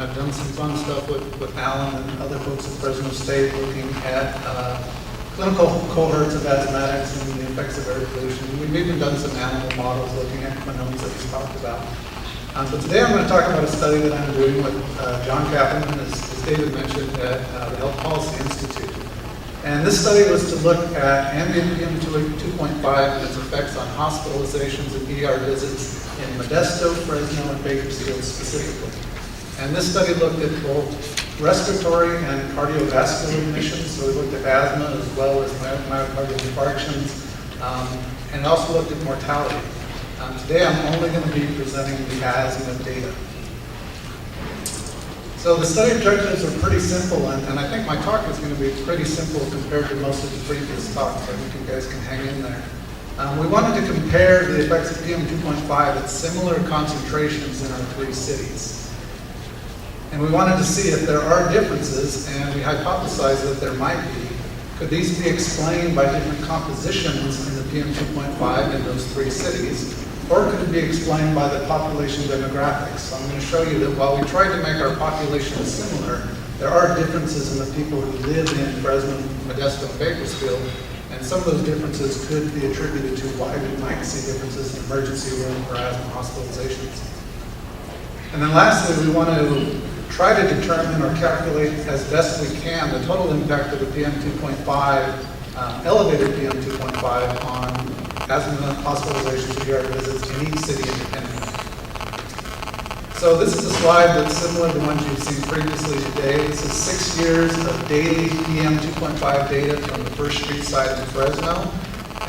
and I've done some fun stuff with Alan and other folks at Fresno State looking at clinical cohorts of asthmatics and the effects of air pollution. We've even done some animal models looking at clenones that we talked about. But today I'm going to talk about a study that I'm doing with John Kaplan, as David mentioned, at the Health Policy Institute. And this study was to look at ambient PM2.5 and its effects on hospitalizations and ER visits in Modesto, Fresno, and Bakersfield specifically. And this study looked at both respiratory and cardiovascular emissions, so we looked at asthma as well as myocardial infarctions, and also looked at mortality. Today I'm only going to be presenting the asthma data. So the study objectives are pretty simple, and I think my talk is going to be pretty simple compared to most of the previous talks. I think you guys can hang in there. We wanted to compare the effects of PM2.5 at similar concentrations in our 3 cities. And we wanted to see if there are differences, and we hypothesized that there might be. Could these be explained by different compositions in the PM2.5 in those 3 cities? Or could it be explained by the population demographics? So I'm going to show you that while we tried to make our population similar, there are differences in the people who live in Fresno, Modesto, and Bakersfield, and some of those differences could be attributed to why we might see differences in emergency room or asthma hospitalizations. And then lastly, we want to try to determine or calculate as best we can the total impact of the PM2.5, elevated PM2.5 on asthma hospitalizations and ER visits in each city independently. So this is a slide that's similar to ones you've seen previously today. This is 6 years of daily PM2.5 data from the First Street site in Fresno.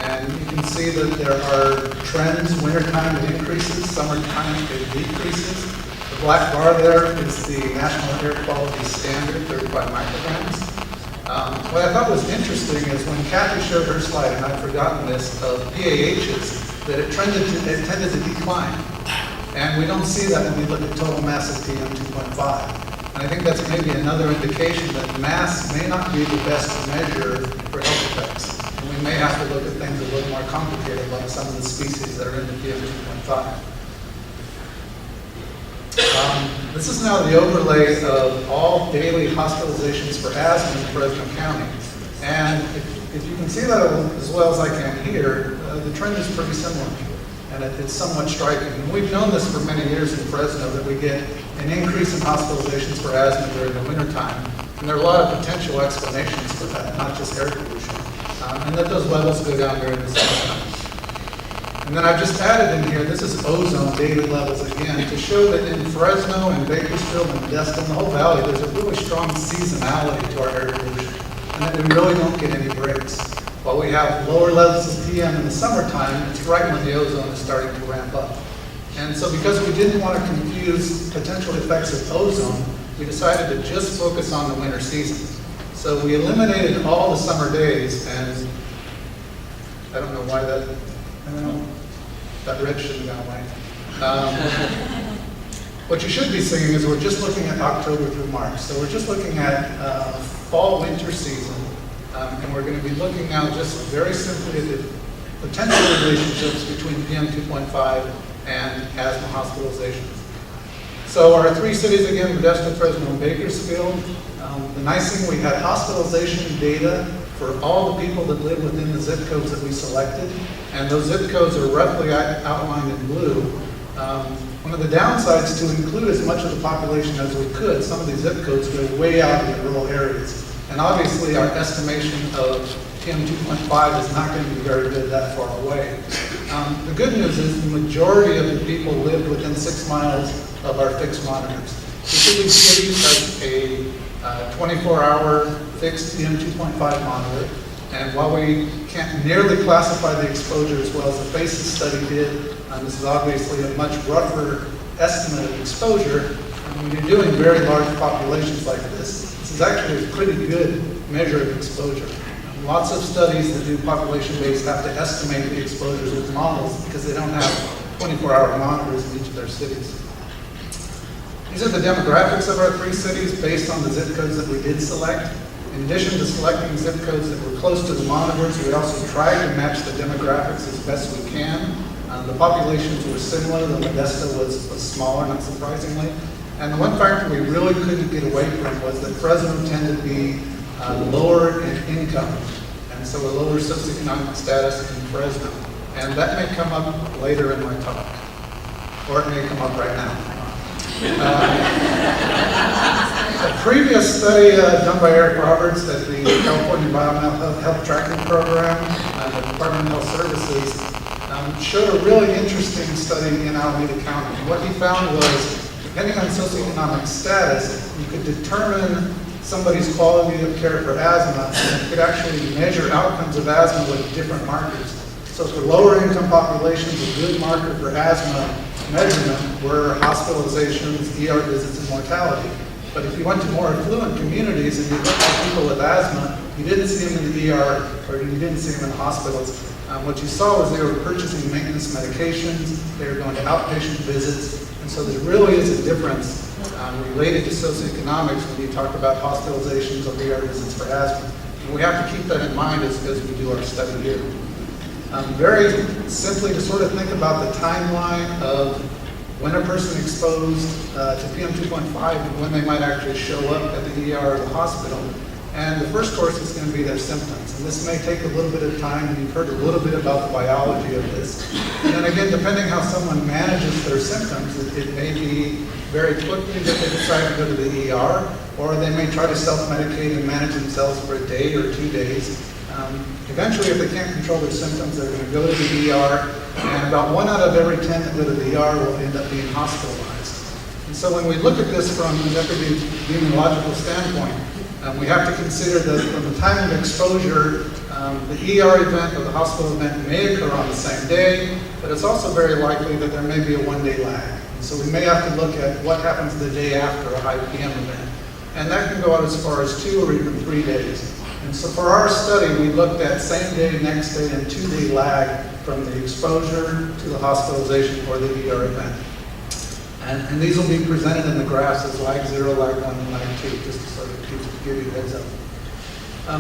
And you can see that there are trends, wintertime it increases, summertime it decreases. The black bar there is the National Air Quality Standard, 35 micrograms. What I thought was interesting is when Kathy showed her slide, and I'd forgotten this, of PAHs, that it tended to decline. And we don't see that when we look at total mass of PM2.5. And I think that's maybe another indication that mass may not be the best measure for health effects. And we may have to look at things a little more complicated, like some of the species that are in the PM2.5. This is now the overlay of all daily hospitalizations for asthma in Fresno County. And if you can see that as well as I can here, the trend is pretty similar. And it's somewhat striking. And we've known this for many years in Fresno, that we get an increase in hospitalizations for asthma during the wintertime. And there are a lot of potential explanations for that, not just air pollution. And that those levels go down during the summertime. And then I've just added in here, this is ozone daily levels again, to show that in Fresno and Bakersfield and Modesto and the whole valley, there's a really strong seasonality to our air pollution, and that we really don't get any breaks. While we have lower levels of PM in the summertime, it's right when the ozone is starting to ramp up. And so because we didn't want to confuse potential effects of ozone, we decided to just focus on the winter season. So we eliminated all the summer days, and I don't know why that, that red shouldn't have gone away. What you should be seeing is we're just looking at October through March. So we're just looking at fall-winter season. And we're going to be looking now just very simply at the potential relationships between PM2.5 and asthma hospitalizations. So our 3 cities again, Modesto, Fresno, and Bakersfield. The nice thing, we had hospitalization data for all the people that live within the zip codes that we selected. And those zip codes are roughly outlined in blue. One of the downsides to include as much of the population as we could, some of these zip codes go way out in the rural areas. And obviously our estimation of PM2.5 is not going to be very good that far away. The good news is the majority of the people live within 6 miles of our fixed monitors. Each of these cities has a 24-hour fixed PM2.5 monitor. And while we can't nearly classify the exposure as well as the FACES study did, this is obviously a much rougher estimate of exposure. When you're doing very large populations like this is actually a pretty good measure of exposure. Lots of studies that do population-based have to estimate the exposures with models because they don't have 24-hour monitors in each of their cities. These are the demographics of our 3 cities based on the zip codes that we did select. In addition to selecting zip codes that were close to the monitors, we also tried to match the demographics as best we can. The populations were similar, the Modesto was smaller, not surprisingly. And the one factor we really couldn't get away from was that Fresno tended to be lower in income, and so a lower socioeconomic status in Fresno. And that may come up later in my talk, or it may come up right now. A previous study done by Eric Roberts at the California Environmental Health Tracking Program and the Department of Health Services showed a really interesting study in Alameda County. What he found was, depending on socioeconomic status, you could determine somebody's quality of care for asthma, and you could actually measure outcomes of asthma with different markers. So for lower income populations, a good marker for asthma measurement were hospitalizations, ER visits, and mortality. But if you went to more affluent communities and you looked at people with asthma, you didn't see them in the ER or you didn't see them in the hospitals. What you saw was they were purchasing maintenance medications, they were going to outpatient visits, and so there really is a difference related to socioeconomics when you talk about hospitalizations or ER visits for asthma. And we have to keep that in mind as we do our study here. Very simply, to sort of think about the timeline of when a person exposed to PM2.5 and when they might actually show up at the ER or the hospital. And the first course is going to be their symptoms. And this may take a little bit of time, and you've heard a little bit about the biology of this. And then again, depending how someone manages their symptoms, it may be very quickly that they decide to go to the ER, or they may try to self-medicate and manage themselves for a day or 2 days. Eventually, if they can't control their symptoms, they're going to go to the ER, and about 1 out of every 10 that go to the ER will end up being hospitalized. And so when we look at this from an epidemiological standpoint, we have to consider that from the time of exposure, the ER event or the hospital event may occur on the same day, but it's also very likely that there may be a 1-day lag. And so we may have to look at what happens the day after a high PM event. And that can go out as far as 2 or even 3 days. And so for our study, we looked at same day, next day, and 2-day lag from the exposure to the hospitalization or the ER event. And these will be presented in the graphs as lag 0, lag 1, and lag 2, just to sort of give you a heads up.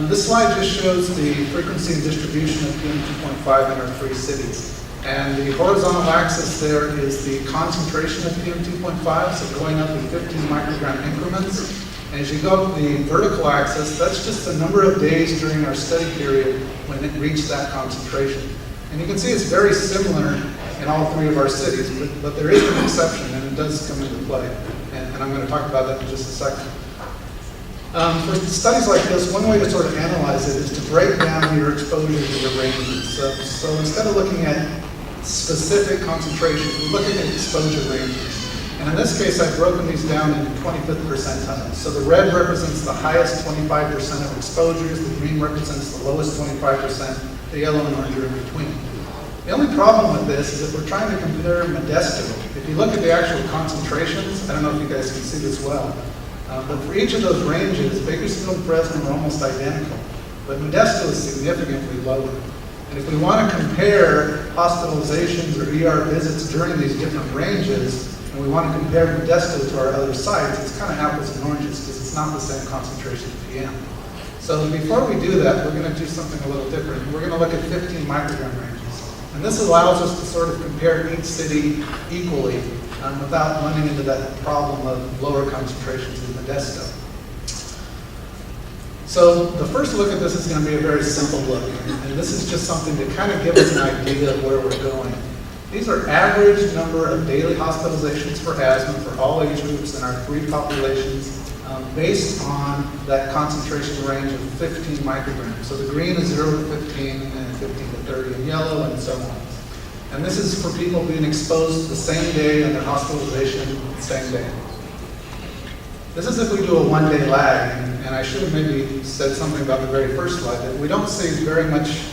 This slide just shows the frequency and distribution of PM2.5 in our 3 cities. And the horizontal axis there is the concentration of PM2.5, so going up in 15 microgram increments. And as you go up the vertical axis, that's just the number of days during our study period when it reached that concentration. And you can see it's very similar in all 3 of our cities, but there is an exception, and it does come into play. And I'm going to talk about that in just a second. For studies like this, one way to sort of analyze it is to break down your exposure to your ranges. So instead of looking at specific concentrations, we look at the exposure ranges. And in this case, I've broken these down into 25th percentile. So the red represents the highest 25% of exposures, the green represents the lowest 25%, the yellow and orange are in between. The only problem with this is that we're trying to compare Modesto. If you look at the actual concentrations, I don't know if you guys can see this well, but for each of those ranges, Bakersfield and Fresno are almost identical, but Modesto is significantly lower. And if we want to compare hospitalizations or ER visits during these different ranges, and we want to compare Modesto to our other sites, it's kind of apples and oranges because it's not the same concentration of PM. So before we do that, we're going to do something a little different. We're going to look at 15 microgram ranges. And this allows us to sort of compare each city equally without running into that problem of lower concentrations in Modesto. So the first look at this is going to be a very simple look. And this is just something to kind of give us an idea of where we're going. These are average number of daily hospitalizations for asthma for all age groups in our 3 populations based on that concentration range of 15 micrograms. So the green is 0 to 15 and 15 to 30 in yellow and so on. And this is for people being exposed the same day and their hospitalization the same day. This is if we do a 1-day lag, and I should have maybe said something about the very first slide, that we don't see very much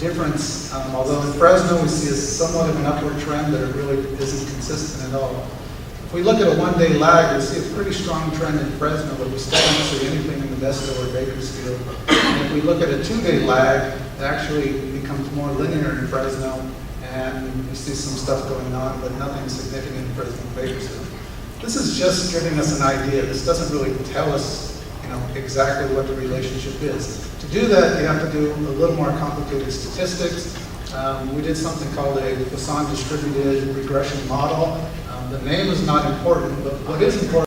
difference, although in Fresno we see somewhat of an upward trend, that it really isn't consistent at all. If we look at a 1-day lag, we see a pretty strong trend in Fresno, but we still don't see anything in Modesto or Bakersfield. And if we look at a 2-day lag, it actually becomes more linear in Fresno, and we see some stuff going on, but nothing significant in Fresno and Bakersfield. This is just giving us an idea. This doesn't really tell us, exactly what the relationship is. To do that, you have to do a little more complicated statistics. We did something called a Poisson distributed regression model. The name is not important, but what is important